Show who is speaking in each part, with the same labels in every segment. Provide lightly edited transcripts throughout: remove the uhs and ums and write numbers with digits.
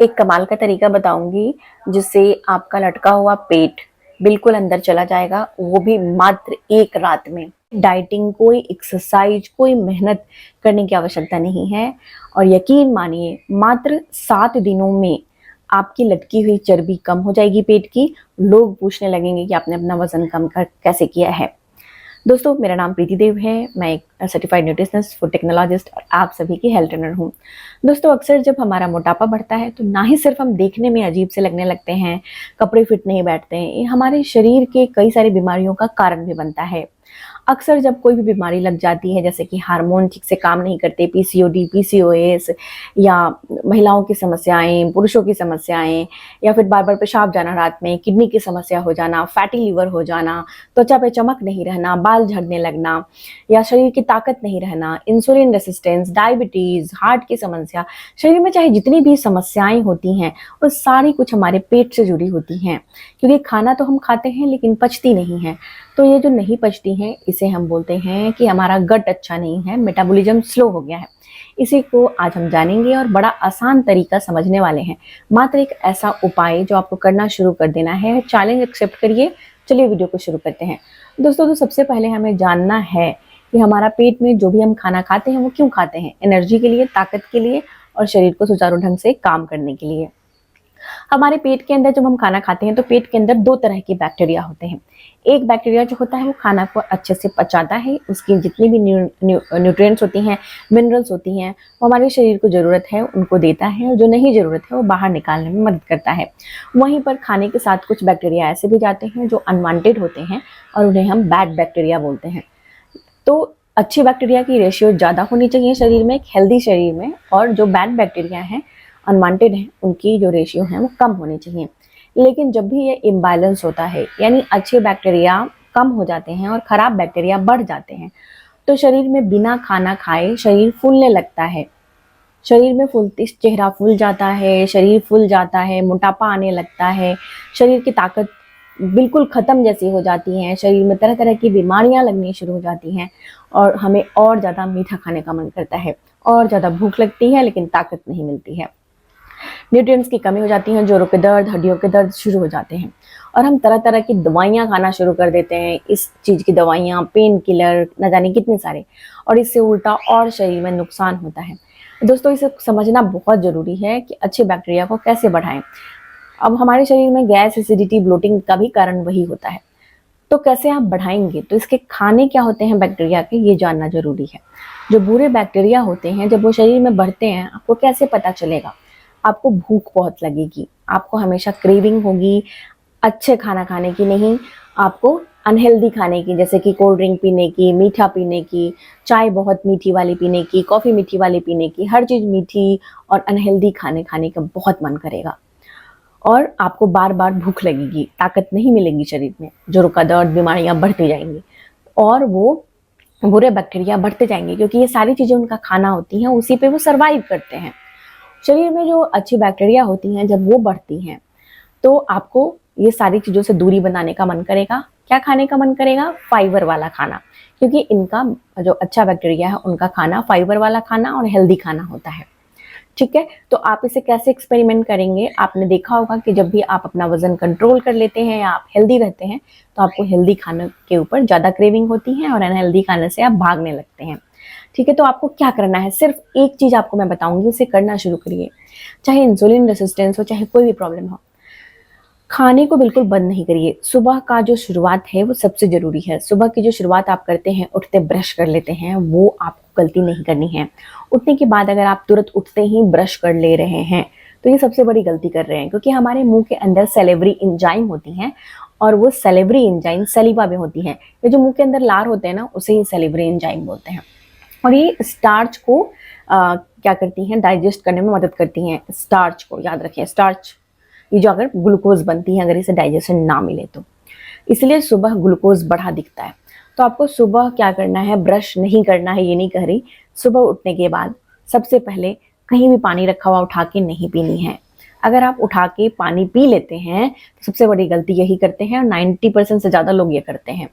Speaker 1: एक कमाल का तरीका बताऊंगी जिससे आपका लटका हुआ पेट बिल्कुल अंदर चला जाएगा, वो भी मात्र एक रात में। डाइटिंग, कोई एक्सरसाइज, कोई मेहनत करने की आवश्यकता नहीं है। और यकीन मानिए, मात्र 7 दिनों में आपकी लटकी हुई चर्बी कम हो जाएगी पेट की। लोग पूछने लगेंगे कि आपने अपना वजन कम कर कैसे किया है। दोस्तों, मेरा नाम प्रीति देव है। मैं एक सर्टिफाइड न्यूट्रिशनिस्ट, फूड टेक्नोलॉजिस्ट और आप सभी की हेल्थ ट्रेनर हूँ। दोस्तों, अक्सर जब हमारा मोटापा बढ़ता है तो ना ही सिर्फ हम देखने में अजीब से लगने लगते हैं, कपड़े फिट नहीं बैठते हैं, ये हमारे शरीर के कई सारी बीमारियों का कारण भी बनता है। अक्सर जब कोई भी बीमारी लग जाती है, जैसे कि हार्मोन ठीक से काम नहीं करते, पीसीओडी, पीसीओएस, या महिलाओं की समस्याएं, पुरुषों की समस्याएं, या फिर बार बार पेशाब जाना रात में, किडनी की समस्या हो जाना, फैटी लिवर हो जाना, त्वचा पे चमक नहीं रहना, बाल झड़ने लगना, या शरीर की ताकत नहीं रहना, इंसुलिन रेसिस्टेंस, डायबिटीज, हार्ट की समस्या, शरीर में चाहे जितनी भी समस्याएं होती हैं वो सारी कुछ हमारे पेट से जुड़ी होती हैं। क्योंकि खाना तो हम खाते हैं लेकिन पचती नहीं है। तो ये जो नहीं पचती हैं, इसे हम बोलते हैं कि हमारा गट अच्छा नहीं है, मेटाबॉलिज्म स्लो हो गया है। इसी को आज हम जानेंगे और बड़ा आसान तरीका समझने वाले हैं। मात्र एक ऐसा उपाय जो आपको करना शुरू कर देना है। चैलेंज एक्सेप्ट करिए। चलिए वीडियो को शुरू करते हैं। दोस्तों, तो सबसे पहले हमें जानना है कि हमारा पेट में जो भी हम खाना खाते हैं वो क्यों खाते हैं। एनर्जी के लिए, ताकत के लिए और शरीर को सुचारू ढंग से काम करने के लिए। हमारे पेट के अंदर जब हम खाना खाते हैं तो पेट के अंदर 2 तरह के बैक्टीरिया होते हैं। एक बैक्टीरिया जो होता है वो खाना को अच्छे से पचाता है, उसकी जितनी भी न्यूट्रिएंट्स होती हैं, मिनरल्स होती हैं, वो हमारे शरीर को ज़रूरत है उनको देता है, और जो नहीं ज़रूरत है वो बाहर निकालने में मदद करता है। वहीं पर खाने के साथ कुछ बैक्टीरिया ऐसे भी जाते हैं जो अनवांटेड होते हैं और उन्हें हम बैड बैक्टीरिया बोलते हैं। तो अच्छी बैक्टीरिया की रेशियो ज़्यादा होनी चाहिए शरीर में, एक हेल्दी शरीर में, और जो बैड बैक्टीरिया हैं, अनवांटेड हैं, उनकी जो रेशियो है वो कम होनी चाहिए। लेकिन जब भी ये इम्बैलेंस होता है, यानी अच्छे बैक्टीरिया कम हो जाते हैं और खराब बैक्टीरिया बढ़ जाते हैं, तो शरीर में बिना खाना खाए शरीर फूलने लगता है। शरीर में फूलती, चेहरा फूल जाता है, शरीर फूल जाता है, मोटापा आने लगता है, शरीर की ताकत बिल्कुल ख़त्म जैसी हो जाती है, शरीर में तरह तरह की बीमारियां लगनी शुरू हो जाती हैं, और हमें और ज़्यादा मीठा खाने का मन करता है, और ज़्यादा भूख लगती है लेकिन ताकत नहीं मिलती है। न्यूट्रिएंट्स की कमी हो जाती है, जोड़ों के दर्द, हड्डियों के दर्द शुरू हो जाते हैं, और हम तरह तरह की दवाइयाँ खाना शुरू कर देते हैं। इस चीज़ की दवाइयाँ, पेन किलर, न जाने कितने सारे, और इससे उल्टा और शरीर में नुकसान होता है। दोस्तों, इसे समझना बहुत ज़रूरी है कि अच्छे बैक्टीरिया को कैसे बढ़ाएं। अब हमारे शरीर में गैस, एसिडिटी, ब्लोटिंग का भी कारण वही होता है। तो कैसे आप बढ़ाएंगे? तो इसके खाने क्या होते हैं बैक्टीरिया के, ये जानना जरूरी है। जो बुरे बैक्टीरिया होते हैं, जब वो शरीर में बढ़ते हैं, आपको कैसे पता चलेगा? आपको भूख बहुत लगेगी, आपको हमेशा क्रेविंग होगी अच्छे खाना खाने की, नहीं आपको अनहेल्दी खाने की, जैसे कि कोल्ड ड्रिंक पीने की, मीठा पीने की, चाय बहुत मीठी वाली पीने की, कॉफ़ी मीठी वाली पीने की, हर चीज़ मीठी और अनहेल्दी खाने खाने का बहुत मन करेगा। और आपको बार बार भूख लगेगी, ताकत नहीं मिलेगी शरीर में, जोड़ों का दर्द, बीमारियां बढ़ती जाएंगी, और वो बुरे बैक्टीरिया बढ़ते जाएंगे, क्योंकि ये सारी चीज़ें उनका खाना होती हैं, उसी पे वो सर्वाइव करते हैं। शरीर में जो अच्छी बैक्टीरिया होती हैं, जब वो बढ़ती हैं तो आपको ये सारी चीज़ों से दूरी बनाने का मन करेगा। क्या खाने का मन करेगा? फाइबर वाला खाना, क्योंकि इनका जो अच्छा बैक्टीरिया है उनका खाना फाइबर वाला खाना और हेल्दी खाना होता है। ठीक है, तो आप इसे कैसे एक्सपेरिमेंट करेंगे? आपने देखा होगा कि जब भी आप अपना वजन कंट्रोल कर लेते हैं या आप हेल्दी रहते हैं, तो आपको हेल्दी खाने के ऊपर ज़्यादा क्रेविंग होती है और अनहेल्दी खाने से आप भागने लगते हैं। ठीक है, तो आपको क्या करना है? सिर्फ एक चीज़ आपको मैं बताऊंगी, उसे करना शुरू करिए। चाहे इंसुलिन रेसिस्टेंस हो, चाहे कोई भी प्रॉब्लम हो, खाने को बिल्कुल बंद नहीं करिए। सुबह का जो शुरुआत है वो सबसे ज़रूरी है। सुबह की जो शुरुआत आप करते हैं, उठते ब्रश कर लेते हैं, वो आपको गलती नहीं करनी है। उठने के बाद अगर आप तुरंत उठते ही ब्रश कर ले रहे हैं तो ये सबसे बड़ी गलती कर रहे हैं, क्योंकि हमारे मुंह के अंदर सेलेवरी एंजाइम होती हैं, और वो सेलेवरी एंजाइम सलीवा में होती हैं। ये जो मुंह के अंदर लार होते हैं ना, उसे ही सेलेवरी एंजाइम बोलते हैं, और ये स्टार्च को क्या करती हैं? डाइजेस्ट करने में मदद करती हैं। स्टार्च को याद रखें, स्टार्च ये जो अगर ग्लूकोज बनती है, अगर इसे डाइजेशन ना मिले तो, इसलिए सुबह ग्लूकोज बढ़ा दिखता है। तो आपको सुबह क्या करना है? ब्रश नहीं करना है, ये नहीं कह रही। सुबह उठने के बाद सबसे पहले कहीं भी पानी रखा हुआ उठा के नहीं पीनी है। अगर आप उठा के पानी पी लेते हैं तो सबसे बड़ी गलती यही करते हैं, और 90% से ज़्यादा लोग ये करते हैं।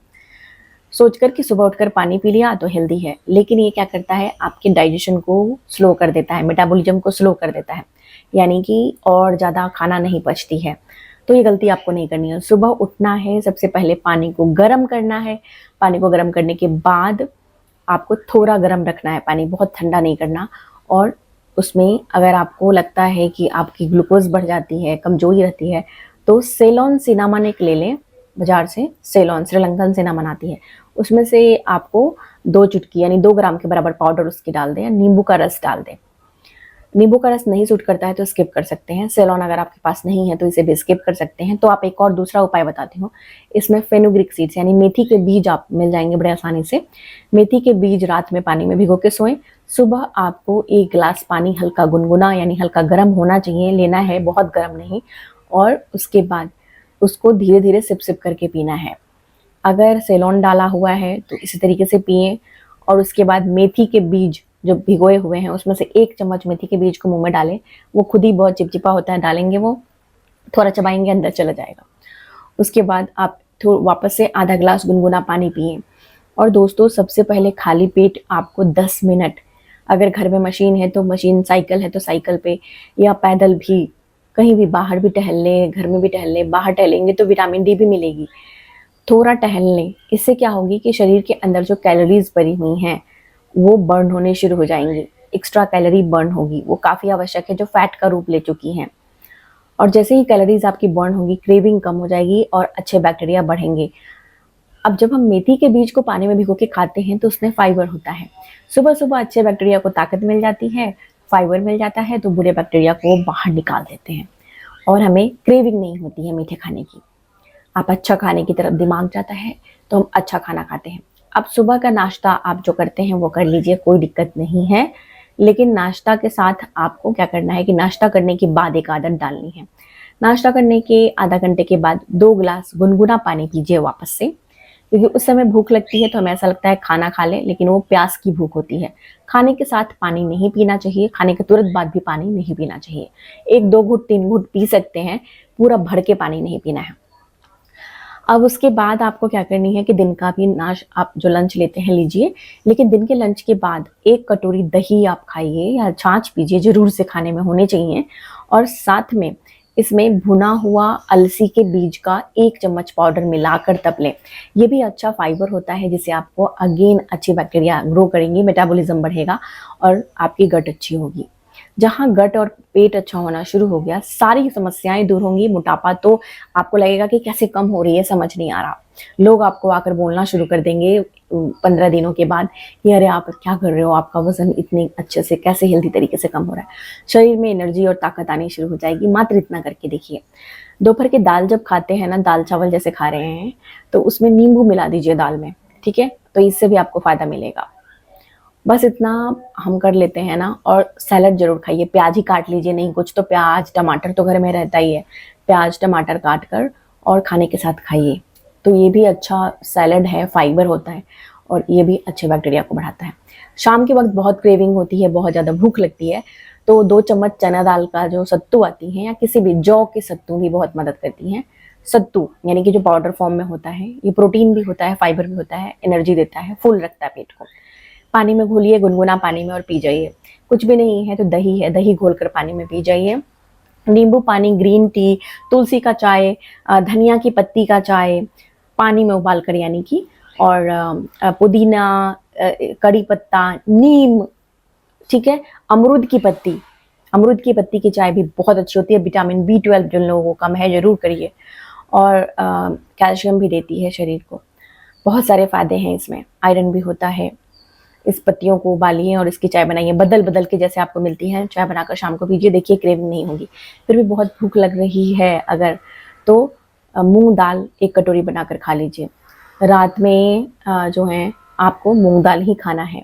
Speaker 1: सोचकर कि सुबह उठकर पानी पी लिया तो हेल्दी है, लेकिन ये क्या करता है? आपके डाइजेशन को स्लो कर देता है, मेटाबॉलिज्म को स्लो कर देता है। यानी कि और ज़्यादा खाना नहीं पचती है। तो ये गलती आपको नहीं करनी है। सुबह उठना है, सबसे पहले पानी को गर्म करना है। पानी को गर्म करने के बाद आपको थोड़ा गर्म रखना है पानी, बहुत ठंडा नहीं करना। और उसमें अगर आपको लगता है कि आपकी ग्लूकोज बढ़ जाती है, कमजोरी रहती है, तो सेलोन सिनामन एक ले लें बाजार से। सेलोन श्रीलंकन सिनामन आती है, उसमें से आपको 2 चुटकी यानी 2 ग्राम के बराबर पाउडर उसकी डाल दें। नींबू का रस डाल दें। नींबू का रस नहीं सूट करता है तो स्किप कर सकते हैं। सेलोन अगर आपके पास नहीं है तो इसे भी स्किप कर सकते हैं। तो आप एक और दूसरा उपाय बताती हूँ। इसमें फेनुग्रीक सीड्स यानी मेथी के बीज आप मिल जाएंगे बड़े आसानी से। मेथी के बीज रात में पानी में भिगो के सोएं। सुबह आपको 1 गिलास पानी हल्का गुनगुना यानी हल्का गर्म होना चाहिए लेना है, बहुत गर्म नहीं। और उसके बाद उसको धीरे धीरे सिप सिप करके पीना है। अगर सेलोन डाला हुआ है तो इसी तरीके से पिएं। और उसके बाद मेथी के बीज जो भिगोए हुए हैं उसमें से 1 चम्मच मेथी के बीज को मुंह में डालें। वो खुद ही बहुत चिपचिपा होता है, डालेंगे वो थोड़ा चबाएंगे अंदर चला जाएगा। उसके बाद आप वापस से आधा गिलास गुनगुना पानी पिएं। और दोस्तों सबसे पहले खाली पेट आपको 10 मिनट, अगर घर में मशीन है तो मशीन, साइकिल है तो साइकिल पे, या पैदल भी कहीं भी बाहर भी टहल लें, घर में भी टहल लें। बाहर टहलेंगे तो विटामिन डी भी मिलेगी। थोड़ा टहल लें, इससे क्या होगी कि शरीर के अंदर जो कैलोरीज भरी हुई हैं वो बर्न होने शुरू हो जाएंगी। एक्स्ट्रा कैलोरी बर्न होगी, वो काफ़ी आवश्यक है, जो फैट का रूप ले चुकी हैं। और जैसे ही कैलोरीज आपकी बर्न होगी, क्रेविंग कम हो जाएगी और अच्छे बैक्टीरिया बढ़ेंगे। अब जब हम मेथी के बीज को पानी में भिगो के खाते हैं तो उसमें फाइबर होता है। सुबह सुबह अच्छे बैक्टीरिया को ताकत मिल जाती है, फाइबर मिल जाता है, तो बुरे बैक्टीरिया को बाहर निकाल देते हैं और हमें क्रेविंग नहीं होती है मीठे खाने की। आप अच्छा खाने की तरफ दिमाग जाता है तो हम अच्छा खाना खाते हैं। अब सुबह का नाश्ता आप जो करते हैं वो कर लीजिए, कोई दिक्कत नहीं है। लेकिन नाश्ता के साथ आपको क्या करना है कि नाश्ता करने के बाद एक आदत डालनी है। नाश्ता करने के आधा घंटे के बाद 2 गिलास गुनगुना पानी पीजिए वापस से, क्योंकि उस समय भूख लगती है तो हमें ऐसा लगता है खाना खा लें, लेकिन वो प्यास की भूख होती है। खाने के साथ पानी नहीं पीना चाहिए, खाने के तुरंत बाद भी पानी नहीं पीना चाहिए। 1-2 घुट 3 घुट पी सकते हैं, पूरा भर के पानी नहीं पीना है। अब उसके बाद आपको क्या करनी है कि दिन का भी आप जो लंच लेते हैं लीजिए, लेकिन दिन के लंच के बाद 1 कटोरी दही आप खाइए या छाछ पीजिए, जरूर से खाने में होने चाहिए। और साथ में इसमें भुना हुआ अलसी के बीज का 1 चम्मच पाउडर मिलाकर तब लें। ये भी अच्छा फाइबर होता है, जिससे आपको अगेन अच्छी बैक्टीरिया ग्रो करेंगी, मेटाबॉलिज्म बढ़ेगा और आपकी गट अच्छी होगी। जहाँ गट और पेट अच्छा होना शुरू हो गया, सारी समस्याएं दूर होंगी। मोटापा तो आपको लगेगा कि कैसे कम हो रही है, समझ नहीं आ रहा। लोग आपको आकर बोलना शुरू कर देंगे 15 दिनों के बाद कि अरे आप क्या कर रहे हो, आपका वजन इतने अच्छे से कैसे हेल्दी तरीके से कम हो रहा है। शरीर में एनर्जी और ताकत आनी शुरू हो जाएगी। मात्र इतना करके देखिए। दोपहर के दाल जब खाते हैं ना, दाल चावल जैसे खा रहे हैं, तो उसमें नींबू मिला दीजिए दाल में, ठीक है, तो इससे भी आपको फायदा मिलेगा। बस इतना हम कर लेते हैं ना। और सैलड जरूर खाइए, प्याज ही काट लीजिए, नहीं कुछ तो प्याज टमाटर तो घर में रहता ही है, प्याज टमाटर काट कर और खाने के साथ खाइए। तो ये भी अच्छा सैलड है, फाइबर होता है और ये भी अच्छे बैक्टीरिया को बढ़ाता है। शाम के वक्त बहुत क्रेविंग होती है, बहुत ज़्यादा भूख लगती है, तो 2 चम्मच चना दाल का जो सत्तू आती है या किसी भी जौ के सत्तू भी बहुत मदद करती हैं। सत्तू यानी कि जो पाउडर फॉर्म में होता है, ये प्रोटीन भी होता है, फाइबर भी होता है, एनर्जी देता है, फुल रखता है पेट को। पानी में घोलिए, गुनगुना पानी में, और पी जाइए। कुछ भी नहीं है तो दही है, दही घोलकर पानी में पी जाइए। नींबू पानी, ग्रीन टी, तुलसी का चाय, धनिया की पत्ती का चाय पानी में उबाल कर, यानी कि, और पुदीना, कड़ी पत्ता, नीम, ठीक है, अमरूद की पत्ती की चाय भी बहुत अच्छी होती है। विटामिन B12 जिन लोगों को कम है जरूर करिए। और कैल्शियम भी देती है शरीर को। बहुत सारे फायदे हैं इसमें, आयरन भी होता है। इस पत्तियों को उबालिए और इसकी चाय बनाइए, बदल बदल के जैसे आपको मिलती है, चाय बनाकर शाम को पीजिए, देखिए क्रेविंग नहीं होगी। फिर भी बहुत भूख लग रही है अगर, तो मूंग दाल 1 कटोरी बनाकर खा लीजिए। रात में जो है आपको मूंग दाल ही खाना है।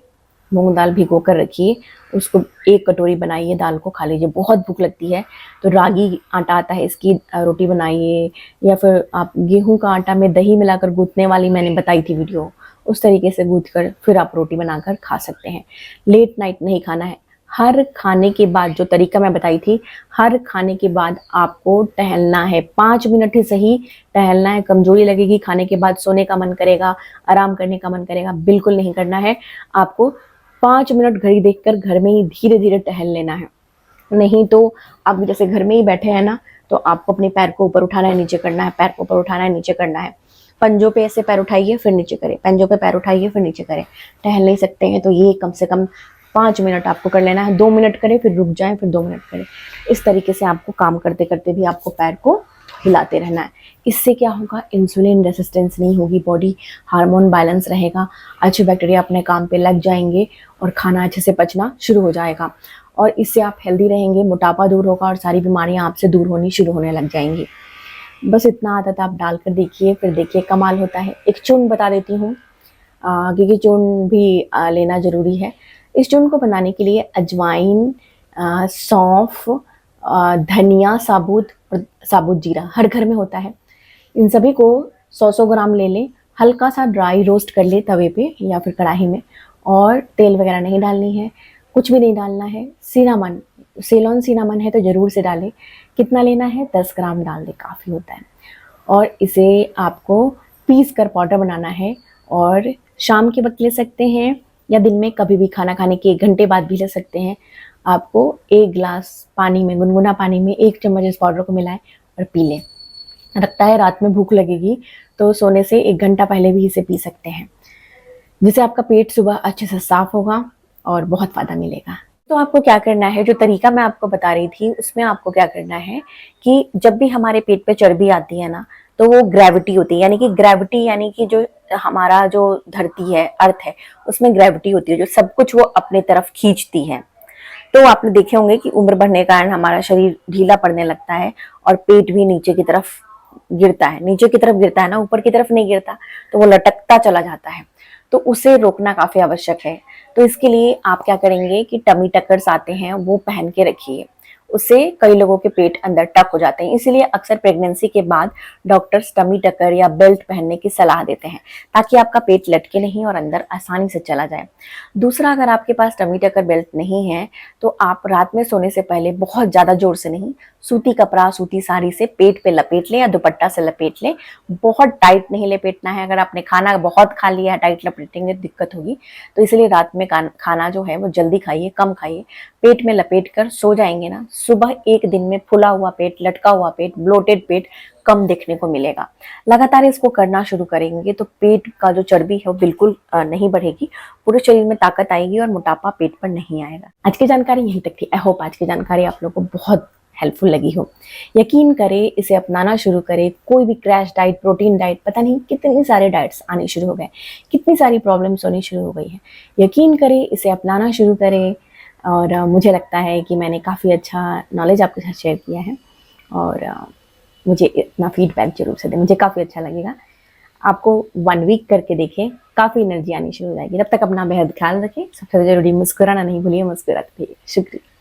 Speaker 1: मूंग दाल भिगो कर रखिए, उसको 1 कटोरी बनाइए, दाल को खा लीजिए। बहुत भूख लगती है तो रागी आटा आता है, इसकी रोटी बनाइए, या फिर आप गेहूं का आटा में दही मिलाकर गूंथने वाली मैंने बताई थी वीडियो, उस तरीके से गूंथ कर फिर आप रोटी बनाकर खा सकते हैं। लेट नाइट नहीं खाना है। हर खाने के बाद, जो तरीका मैं बताई थी, हर खाने के बाद आपको टहलना है, 5 मिनट ही सही टहलना है। कमजोरी लगेगी, खाने के बाद सोने का मन करेगा, आराम करने का मन करेगा, बिल्कुल नहीं करना है। आपको 5 मिनट घड़ी देखकर घर में ही धीरे धीरे टहल लेना है। नहीं तो आप जैसे घर में ही बैठे हैं ना, तो आपको अपने पैर को ऊपर उठाना है, नीचे करना है, पैर को ऊपर उठाना है, नीचे करना है। पंजों पे ऐसे पैर उठाइए फिर नीचे करें, पंजों पे पैर उठाइए फिर नीचे करें। टहल नहीं सकते हैं तो ये कम से कम 5 मिनट आपको कर लेना है। 2 मिनट करें फिर रुक जाएं फिर 2 मिनट करें। इस तरीके से आपको काम करते करते भी आपको पैर को हिलाते रहना है। इससे क्या होगा, इंसुलिन रेसिस्टेंस नहीं होगी, बॉडी हार्मोन बैलेंस रहेगा, अच्छे बैक्टीरिया अपने काम पे लग जाएंगे और खाना अच्छे से पचना शुरू हो जाएगा। और इससे आप हेल्दी रहेंगे, मोटापा दूर होगा और सारी बीमारियां आपसे दूर होनी शुरू होने लग जाएंगी। बस इतना आदत आप डालकर देखिए, फिर देखिए कमाल होता है। एक चूर्ण बता देती हूँ, क्योंकि चूर्ण भी लेना ज़रूरी है। इस चूर्ण को बनाने के लिए अजवाइन, सौंफ, धनिया साबुत और साबुत जीरा हर घर में होता है। इन सभी को 100-100 ग्राम ले लें, हल्का सा ड्राई रोस्ट कर ले तवे पे या फिर कढ़ाई में, और तेल वगैरह नहीं डालनी है, कुछ भी नहीं डालना है। सिनामन, सेलोन सिनामन है तो ज़रूर से डालें। कितना लेना है, 10 ग्राम डाल दें, काफ़ी होता है। और इसे आपको पीस कर पाउडर बनाना है और शाम के वक्त ले सकते हैं या दिन में कभी भी, खाना खाने के 1 घंटे बाद भी ले सकते हैं। आपको 1 गिलास पानी में, गुनगुना पानी में 1 चम्मच इस पाउडर को मिलाएं और पी लें। लगता है रात में भूख लगेगी तो सोने से 1 घंटा पहले भी इसे पी सकते हैं, जिससे आपका पेट सुबह अच्छे से साफ होगा और बहुत फ़ायदा मिलेगा। तो आपको क्या करना है, जो तरीका मैं आपको बता रही थी उसमें आपको क्या करना है कि जब भी हमारे पेट पे चर्बी आती है ना, तो वो ग्रेविटी होती है, यानी कि ग्रेविटी यानी कि जो हमारा जो धरती है, अर्थ है, उसमें ग्रेविटी होती है जो सब कुछ वो अपने तरफ खींचती है। तो आपने देखे होंगे कि उम्र बढ़ने के कारण हमारा शरीर ढीला पड़ने लगता है और पेट भी नीचे की तरफ गिरता है, नीचे की तरफ गिरता है ना, ऊपर की तरफ नहीं गिरता, तो वो लटकता चला जाता है। तो उसे रोकना काफी आवश्यक है। तो इसके लिए आप क्या करेंगे कि टमी टकर्स आते हैं वो पहन के रखिए, उससे कई लोगों के पेट अंदर टक हो जाते हैं। इसीलिए अक्सर प्रेगनेंसी के बाद डॉक्टर्स टमी टकर या बेल्ट पहनने की सलाह देते हैं, ताकि आपका पेट लटके नहीं और अंदर आसानी से चला जाए। दूसरा, अगर आपके पास टमी टकर बेल्ट नहीं है तो आप रात में सोने से पहले बहुत ज़्यादा जोर से नहीं, सूती कपड़ा, सूती साड़ी से पेट पे लपेट लें या दुपट्टा से लपेट लें। बहुत टाइट नहीं लपेटना है। अगर आपने खाना बहुत खा लिया है, टाइट लपेटेंगे दिक्कत होगी। तो इसलिए रात में खाना जो है वो जल्दी खाइए, कम खाइए। पेट में लपेट कर सो जाएंगे ना, सुबह एक दिन में फुला हुआ पेट, लटका हुआ पेट, ब्लोटेड पेट कम देखने को मिलेगा। लगातार इसको करना शुरू करेंगे तो पेट का जो चर्बी है वो बिल्कुल नहीं बढ़ेगी, पूरे शरीर में ताकत आएगी और मोटापा पेट पर नहीं आएगा। आज की जानकारी यहीं तक थी। आई होप आज की जानकारी आप लोगों को बहुत हेल्पफुल लगी हो। यकीन करें, इसे अपनाना शुरू करें। कोई भी क्रैश डाइट, प्रोटीन डाइट, पता नहीं कितने सारे डाइट्स आने शुरू हो गए, कितनी सारी प्रॉब्लम्स होनी शुरू हो गई है। यकीन करें, इसे अपनाना शुरू करें। और मुझे लगता है कि मैंने काफ़ी अच्छा नॉलेज आपके साथ शेयर किया है और मुझे इतना फीडबैक जरूर से दें, मुझे काफ़ी अच्छा लगेगा। आपको 1 वीक करके देखें, काफ़ी एनर्जी आनी शुरू हो जाएगी। तब तक अपना बेहद ख्याल रखें। सबसे ज़रूरी मुस्कुराना नहीं भूलिए, मुस्कुराते रहिए। शुक्रिया।